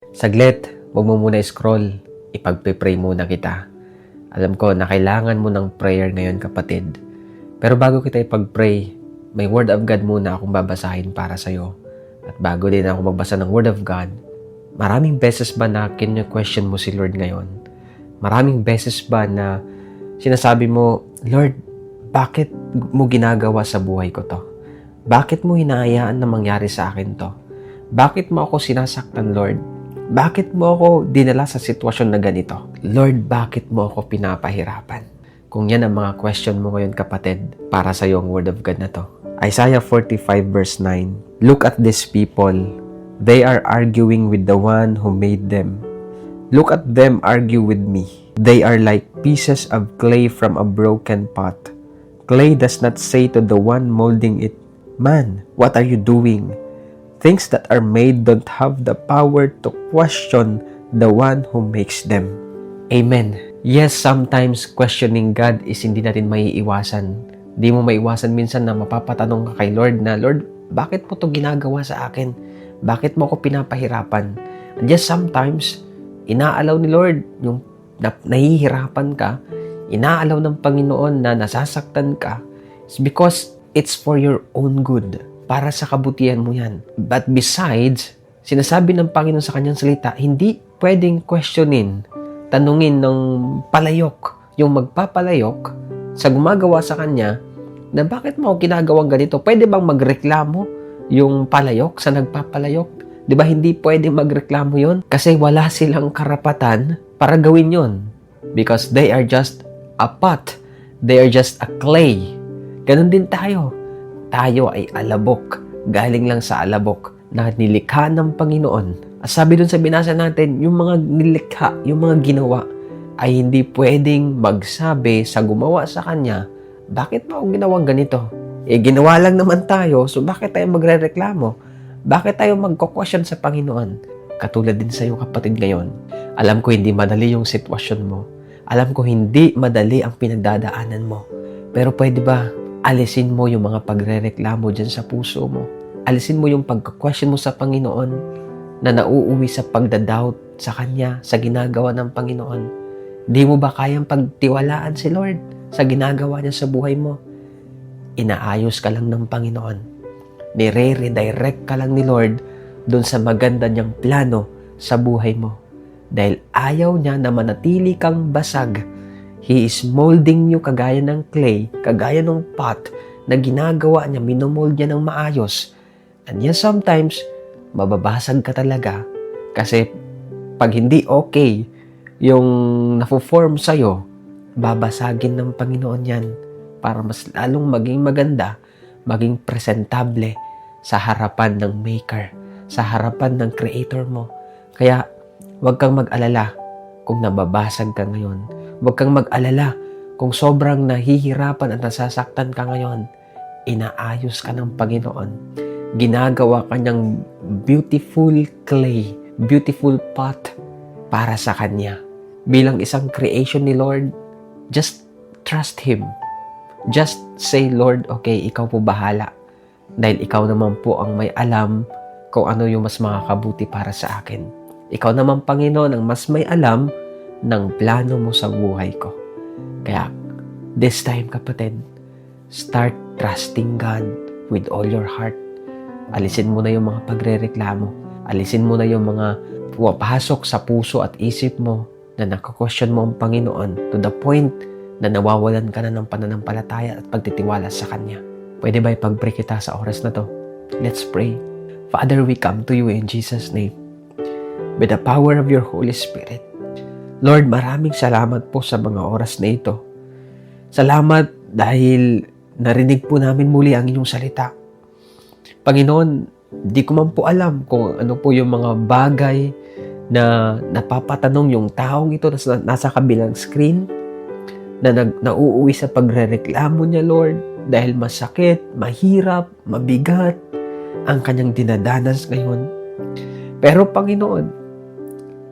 Saglit, huwag mo muna scroll. Ipagpe-pray muna kita. Alam ko na kailangan mo ng prayer ngayon, kapatid. Pero bago kita ipag-pray, may Word of God muna akong babasahin para sa'yo. At bago din ako magbasa ng Word of God, maraming beses ba na question mo si Lord ngayon? Maraming beses ba na sinasabi mo, Lord, bakit mo ginagawa sa buhay ko to? Bakit mo hinahayaan na mangyari sa akin to? Bakit mo ako sinasaktan, Lord? Bakit mo ako dinala sa sitwasyon na ganito? Lord, bakit mo ako pinapahirapan? Kung yan ang mga question mo ngayon, kapatid, para sa yung Word of God na to. Isaiah 45 verse 9. Look at these people. They are arguing with the one who made them. Look at them argue with me. They are like pieces of clay from a broken pot. Clay does not say to the one molding it, Man, what are you doing? Things that are made don't have the power to question the one who makes them. Amen. Yes, sometimes questioning God is hindi natin maiiwasan. Hindi mo maiwasan minsan na mapapatanong ka kay Lord na, Lord, bakit mo to ginagawa sa akin? Bakit mo ako pinapahirapan? And yes, sometimes, inaalaw ni Lord yung nahihirapan ka, inaalaw ng Panginoon na nasasaktan ka, it's because it's for your own good. Para sa kabutihan mo yan. But besides, sinasabi ng Panginoon sa kanyang salita, hindi pwedeng questionin, tanungin ng palayok, yung magpapalayok sa gumagawa sa kanya, na bakit mo ako ginagawang ganito? Pwede bang magreklamo yung palayok sa nagpapalayok? Di ba hindi pwede magreklamo yon? Kasi wala silang karapatan para gawin yon. Because they are just a pot. They are just a clay. Ganon din tayo. Tayo ay alabok, galing lang sa alabok na nilikha ng Panginoon. At sabi dun sa binasa natin, yung mga nilikha, yung mga ginawa, ay hindi pwedeng magsabi sa gumawa sa Kanya, bakit mo ako ginawang ganito? Ginawa lang naman tayo, so bakit tayo magre-reklamo? Bakit tayo magko-question sa Panginoon? Katulad din sa iyo, kapatid, ngayon. Alam ko hindi madali yung sitwasyon mo. Alam ko hindi madali ang pinagdadaanan mo. Pero pwede ba alisin mo yung mga pagrereklamo dyan sa puso mo? Alisin mo yung pagka-question mo sa Panginoon na nauuwi sa pagdadoubt sa Kanya, sa ginagawa ng Panginoon. Di mo ba kayang pagtiwalaan si Lord sa ginagawa niya sa buhay mo? Inaayos ka lang ng Panginoon. Nire-redirect ka lang ni Lord dun sa maganda niyang plano sa buhay mo. Dahil ayaw niya na manatili kang basag. He is molding you kagaya ng clay, kagaya ng pot na ginagawa niya, minomold niya ng maayos. And yes, sometimes, mababasag ka talaga kasi pag hindi okay yung nafo-form sa'yo, babasagin ng Panginoon yan para mas lalong maging maganda, maging presentable sa harapan ng Maker, sa harapan ng Creator mo. Kaya, huwag kang mag-alala kung nababasag ka ngayon. Huwag kang mag-alala kung sobrang nahihirapan at nasasaktan ka ngayon. Inaayos ka ng Panginoon. Ginagawa ka niyang beautiful clay, beautiful pot para sa Kanya. Bilang isang creation ni Lord, just trust Him. Just say, Lord, okay, ikaw po bahala. Dahil ikaw naman po ang may alam kung ano yung mas makakabuti para sa akin. Ikaw naman, Panginoon, ang mas may alam ng plano mo sa buhay ko. Kaya, this time, kapatid, start trusting God with all your heart. Alisin mo na yung mga pagrereklamo. Alisin mo na yung mga pumapasok sa puso at isip mo na nakakwestiyon mo ang Panginoon to the point na nawawalan ka na ng pananampalataya at pagtitiwala sa Kanya. Pwede ba ipag-pray kita sa oras na to? Let's pray. Father, we come to you in Jesus' name. With the power of your Holy Spirit, Lord, maraming salamat po sa mga oras na ito. Salamat dahil narinig po namin muli ang inyong salita. Panginoon, di ko man po alam kung ano po yung mga bagay na napapatanong yung taong ito na nasa kabilang screen, na nauuwi sa pagrereklamo niya, Lord, dahil masakit, mahirap, mabigat ang kanyang dinadanas ngayon. Pero Panginoon,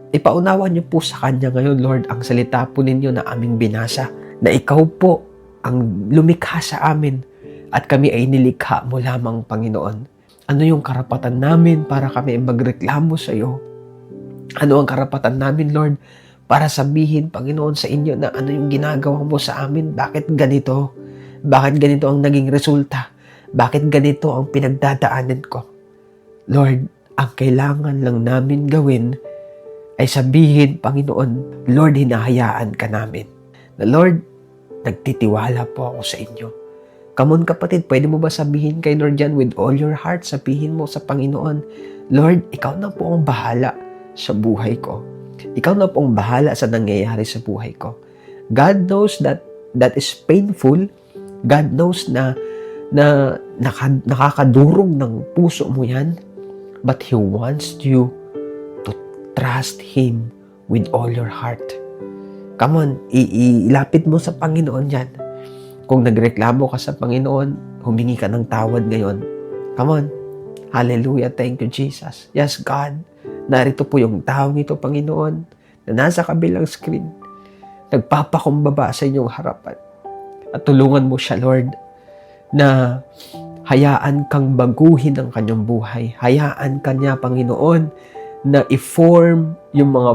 ipaunawa niyo po sa Kanya ngayon, Lord, ang salita po ninyo na aming binasa, na ikaw po ang lumikha sa amin at kami ay nilikha mo lamang, Panginoon. Ano yung karapatan namin para kami ay magreklamo sa iyo? Ano ang karapatan namin, Lord, para sabihin, Panginoon, sa inyo na ano yung ginagawa mo sa amin? Bakit ganito? Bakit ganito ang naging resulta? Bakit ganito ang pinagdadaanan ko? Lord, ang kailangan lang namin gawin ay sabihin, Panginoon, Lord, hinahayaan ka namin. Na Lord, nagtitiwala po ako sa inyo. Come on kapatid, pwede mo ba sabihin kay Lord yan with all your heart? Sabihin mo sa Panginoon, Lord, ikaw na po ang bahala sa buhay ko. Ikaw na po ang bahala sa nangyayari sa buhay ko. God knows that is painful. God knows na nakakadurog ng puso mo yan. But He wants you to trust Him with all your heart. Come on, ilapit mo sa Panginoon yan. Kung nagreklamo ka sa Panginoon, humingi ka ng tawad ngayon. Come on. Hallelujah. Thank you, Jesus. Yes, God. Narito po yung taong ito, Panginoon, na nasa kabilang screen. Nagpapakumbaba sa inyong harapan. At tulungan mo siya, Lord, na hayaan kang baguhin ang kanyang buhay. Hayaan kanya, Panginoon, na i-form yung mga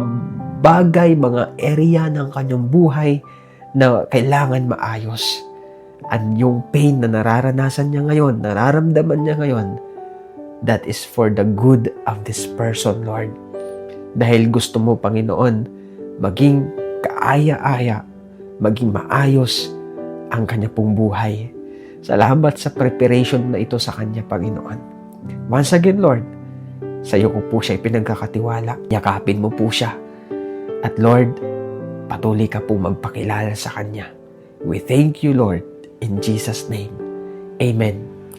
bagay, mga area ng kanyang buhay na kailangan maayos. At yung pain na nararanasan niya ngayon, nararamdaman niya ngayon, that is for the good of this person, Lord. Dahil gusto mo, Panginoon, maging kaaya-aya, maging maayos ang kanya pong buhay. Salamat sa preparation na ito sa kanya, Panginoon. Once again, Lord, sa iyo ko po siya ipinagkakatiwala. Yakapin mo po siya. At Lord, patuloy ka po magpakilala sa kanya. We thank you, Lord, in Jesus' name. Amen.